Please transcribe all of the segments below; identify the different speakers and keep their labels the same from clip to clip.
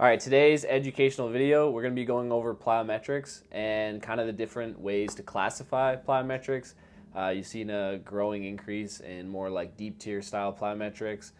Speaker 1: All right, today's educational video, we're going to be going over plyometrics and kind of the different ways to classify plyometrics. You've seen a growing increase in more like deep tier style plyometrics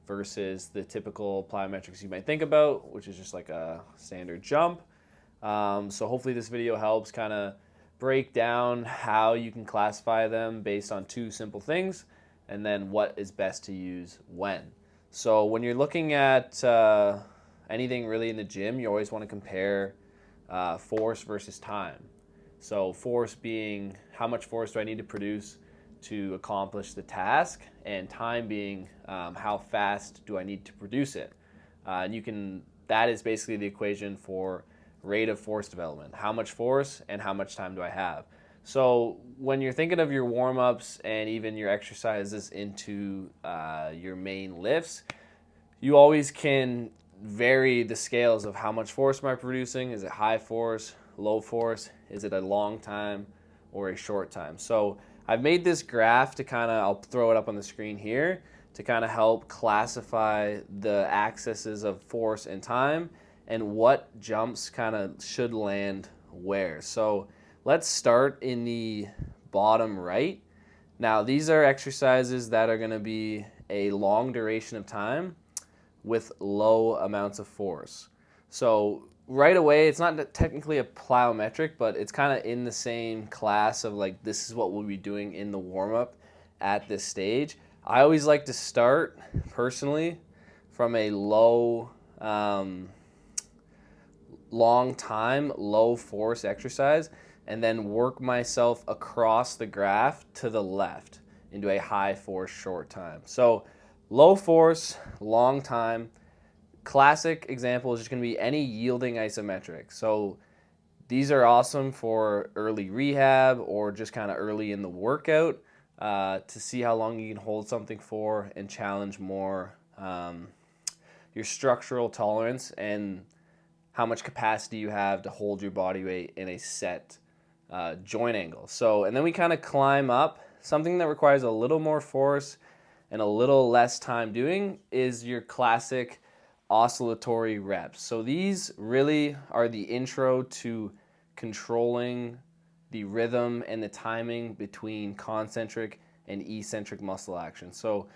Speaker 1: versus the typical plyometrics you might think about, which is just like a standard jump. So hopefully this video helps kind of break down how you can classify them based on two simple things and then what is best to use when. So when you're looking at anything really in the gym, you always want to compare force versus time. So force being how much force do I need to produce to accomplish the task, and time being how fast do I need to produce it. And that is basically the equation for rate of force development. How much force and how much time do I have? So when you're thinking of your warm-ups and even your exercises into your main lifts, you always can vary the scales of how much force am I producing. Is it high force, low force? Is it a long time or a short time? So I've made this graph to I'll throw it up on the screen here to kind of help classify the axes of force and time and what jumps kind of should land where. So let's start in the bottom right. Now these are exercises that are going to be a long duration of time with low amounts of force. So right away, it's not technically a plyometric, but it's kind of in the same class of like, this is what we'll be doing in the warm-up at this stage. I always like to start, personally, from a low, long time, low force exercise, and then work myself across the graph to the left into a high force short time. So low force, long time. Classic example is just going to be any yielding isometric. So these are awesome for early rehab or just kind of early in the workout to see how long you can hold something for and challenge more your structural tolerance and how much capacity you have to hold your body weight in a set joint angle. So, and then we kind of climb up. Something that requires a little more force and a little less time doing is your classic oscillatory reps. So these really are the intro to controlling the rhythm and the timing between concentric and eccentric muscle action. So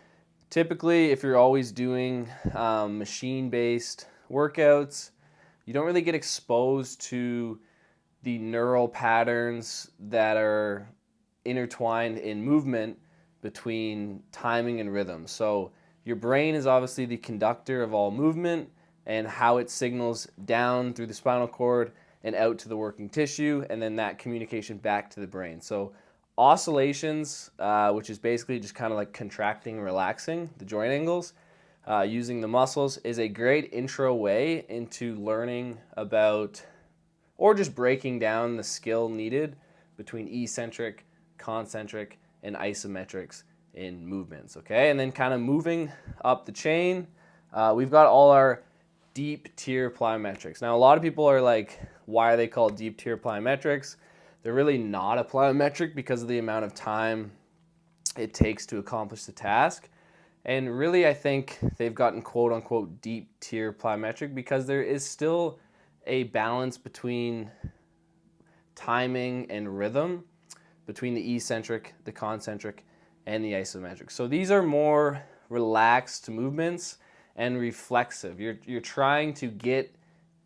Speaker 1: typically, if you're always doing machine-based workouts, you don't really get exposed to the neural patterns that are intertwined in movement between timing and rhythm. So your brain is obviously the conductor of all movement and how it signals down through the spinal cord and out to the working tissue, and then that communication back to the brain. So oscillations, which is basically just kind of like contracting and relaxing the joint angles, using the muscles, is a great intro way into learning about or just breaking down the skill needed between eccentric, concentric, and isometrics in movements, okay? And then kind of moving up the chain, we've got all our deep tier plyometrics. Now, a lot of people are like, why are they called deep tier plyometrics? They're really not a plyometric because of the amount of time it takes to accomplish the task. And really, I think they've gotten quote unquote deep tier plyometric because there is still a balance between timing and rhythm between the eccentric, the concentric, and the isometric. So these are more relaxed movements and reflexive. You're trying to get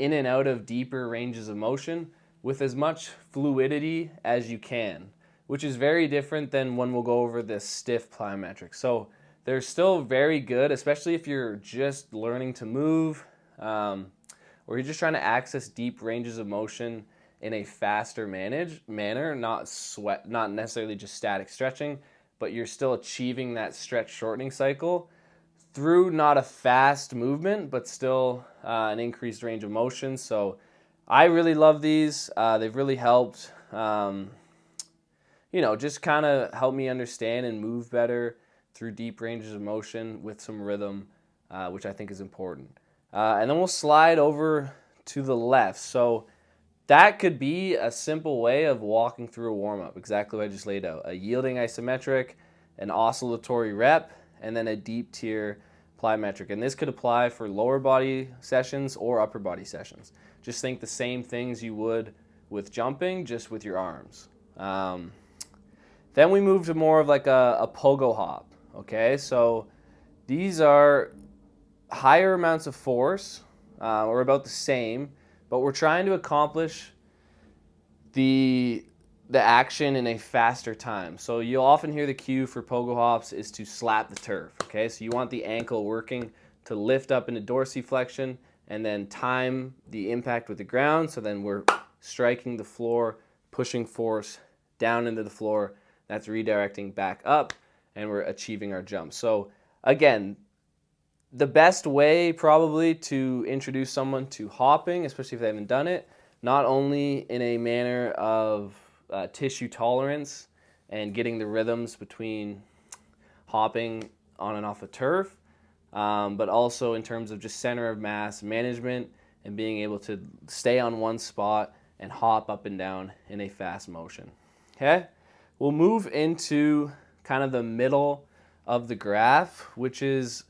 Speaker 1: in and out of deeper ranges of motion with as much fluidity as you can, which is very different than when we'll go over this stiff plyometric. So they're still very good, especially if you're just learning to move or you're just trying to access deep ranges of motion in a faster manner, not necessarily just static stretching, but you're still achieving that stretch shortening cycle through not a fast movement, but still an increased range of motion. So I really love these. They've really helped, just kind of help me understand and move better through deep ranges of motion with some rhythm, which I think is important. And then we'll slide over to the left. So that could be a simple way of walking through a warm-up, exactly what I just laid out. A yielding isometric, an oscillatory rep, and then a deep tier plyometric. And this could apply for lower body sessions or upper body sessions. Just think the same things you would with jumping, just with your arms. Then we move to more of like a pogo hop. Okay, so these are higher amounts of force, or about the same, but we're trying to accomplish the action in a faster time. So you'll often hear the cue for pogo hops is to slap the turf. Okay, so you want the ankle working to lift up into dorsiflexion and then time the impact with the ground. So then we're striking the floor, pushing force down into the floor. That's redirecting back up, and we're achieving our jump. So again, the best way probably to introduce someone to hopping, especially if they haven't done it, not only in a manner of tissue tolerance and getting the rhythms between hopping on and off a turf, but also in terms of just center of mass management and being able to stay on one spot and hop up and down in a fast motion. Okay, we'll move into kind of the middle of the graph, which is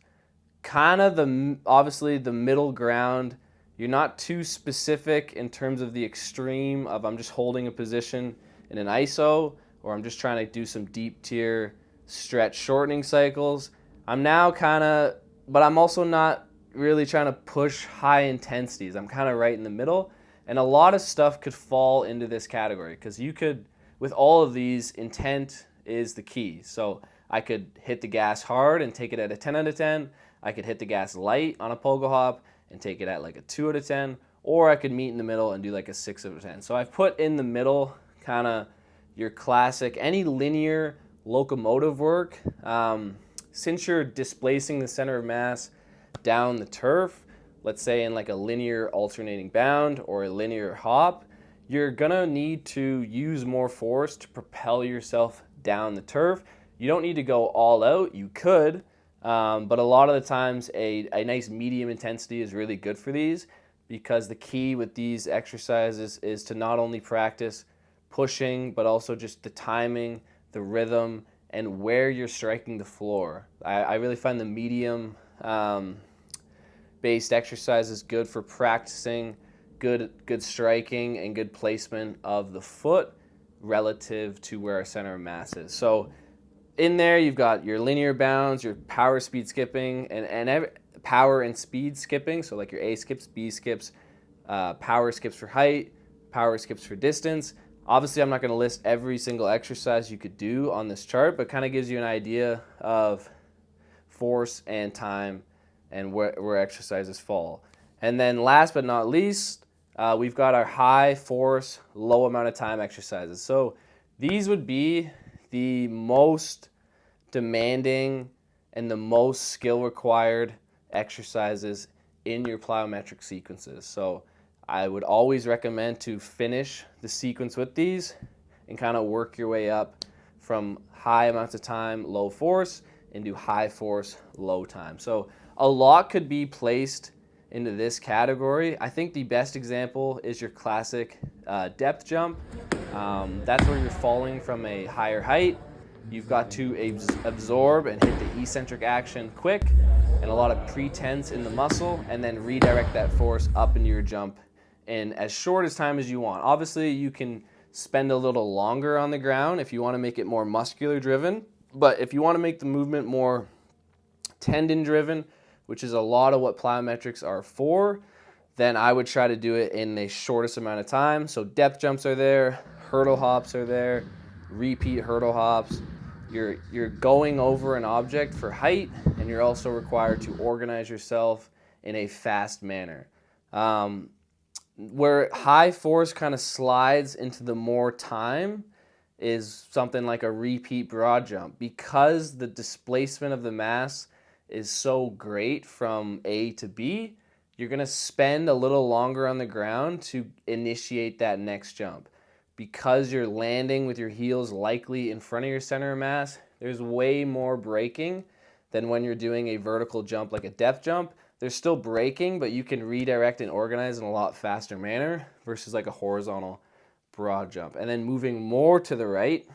Speaker 1: kind of obviously the middle ground. You're not too specific in terms of the extreme of I'm just holding a position in an iso, or I'm just trying to do some deep tier stretch shortening cycles. I'm now kind of, but I'm also not really trying to push high intensities. I'm kind of right in the middle, and a lot of stuff could fall into this category because you could, with all of these, intent is the key. So I could hit the gas hard and take it at a 10 out of 10. I could hit the gas light on a pogo hop and take it at like a 2 out of 10, or I could meet in the middle and do like a 6 out of 10. So I've put in the middle kind of your classic, any linear locomotive work. Since you're displacing the center of mass down the turf, let's say in like a linear alternating bound or a linear hop, you're gonna need to use more force to propel yourself down the turf. You don't need to go all out. You could, but a lot of the times a nice medium intensity is really good for these, because the key with these exercises is to not only practice pushing, but also just the timing, the rhythm, and where you're striking the floor. I really find the medium based exercises good for practicing good striking and good placement of the foot relative to where our center of mass is. So in there you've got your linear bounds, your power speed skipping, and power and speed skipping. So like your A skips, B skips, power skips for height, power skips for distance. Obviously I'm not going to list every single exercise you could do on this chart, but kind of gives you an idea of force and time and where exercises fall. And then last but not least, we've got our high force, low amount of time exercises. So these would be the most demanding and the most skill required exercises in your plyometric sequences. So I would always recommend to finish the sequence with these and kind of work your way up from high amounts of time, low force, into high force, low time. So a lot could be placed into this category. I think the best example is your classic depth jump. That's where you're falling from a higher height. You've got to absorb and hit the eccentric action quick, and a lot of pre-tense in the muscle, and then redirect that force up into your jump in as short as time as you want. Obviously, you can spend a little longer on the ground if you want to make it more muscular driven, but if you want to make the movement more tendon driven, which is a lot of what plyometrics are for, then I would try to do it in the shortest amount of time. So depth jumps are there, hurdle hops are there, repeat hurdle hops. You're going over an object for height, and you're also required to organize yourself in a fast manner. Where high force kind of slides into the more time is something like a repeat broad jump, because the displacement of the mass is so great from A to B. You're going to spend a little longer on the ground to initiate that next jump. Because you're landing with your heels likely in front of your center of mass, there's way more braking than when you're doing a vertical jump like a depth jump. There's still braking, but you can redirect and organize in a lot faster manner versus like a horizontal broad jump. And then moving more to the right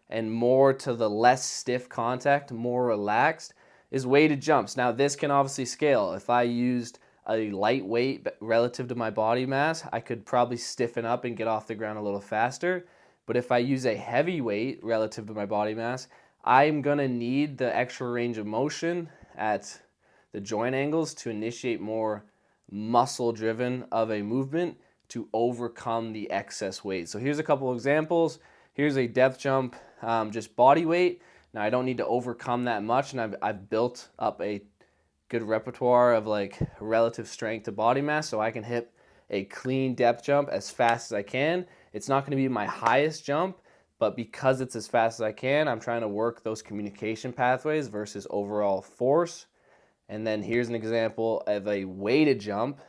Speaker 1: and more to the less stiff contact, more relaxed, is weighted jumps. Now this can obviously scale. If I used a light weight relative to my body mass, I could probably stiffen up and get off the ground a little faster. But if I use a heavy weight relative to my body mass, I'm gonna need the extra range of motion at the joint angles to initiate more muscle driven of a movement to overcome the excess weight. So here's a couple of examples. Here's a depth jump, just body weight. Now I don't need to overcome that much, and I've built up a good repertoire of like relative strength to body mass, so I can hit a clean depth jump as fast as I can. It's not going to be my highest jump, but because it's as fast as I can, I'm trying to work those communication pathways versus overall force. And then here's an example of a weighted jump.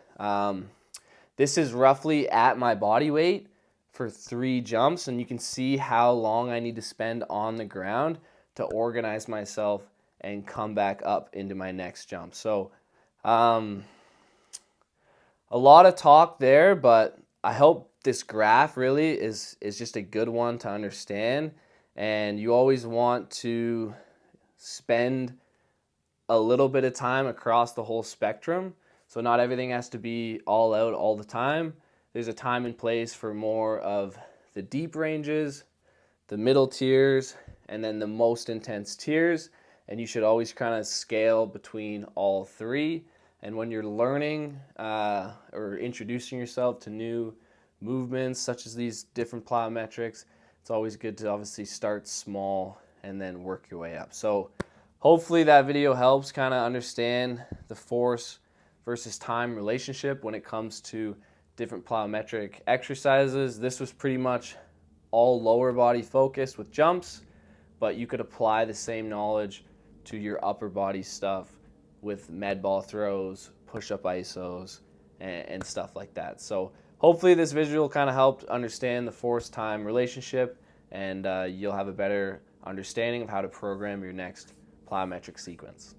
Speaker 1: This is roughly at my body weight for 3 jumps, and you can see how long I need to spend on the ground to organize myself and come back up into my next jump. So a lot of talk there, but I hope this graph really is just a good one to understand. And you always want to spend a little bit of time across the whole spectrum. So not everything has to be all out all the time. There's a time and place for more of the deep ranges, the middle tiers, and then the most intense tiers. And you should always kind of scale between all 3. And when you're learning or introducing yourself to new movements such as these different plyometrics, it's always good to obviously start small and then work your way up. So hopefully that video helps kind of understand the force versus time relationship when it comes to different plyometric exercises. This was pretty much all lower body focused with jumps, but you could apply the same knowledge to your upper body stuff with med ball throws, push-up isos, and stuff like that. So hopefully this visual kind of helped understand the force-time relationship, and you'll have a better understanding of how to program your next plyometric sequence.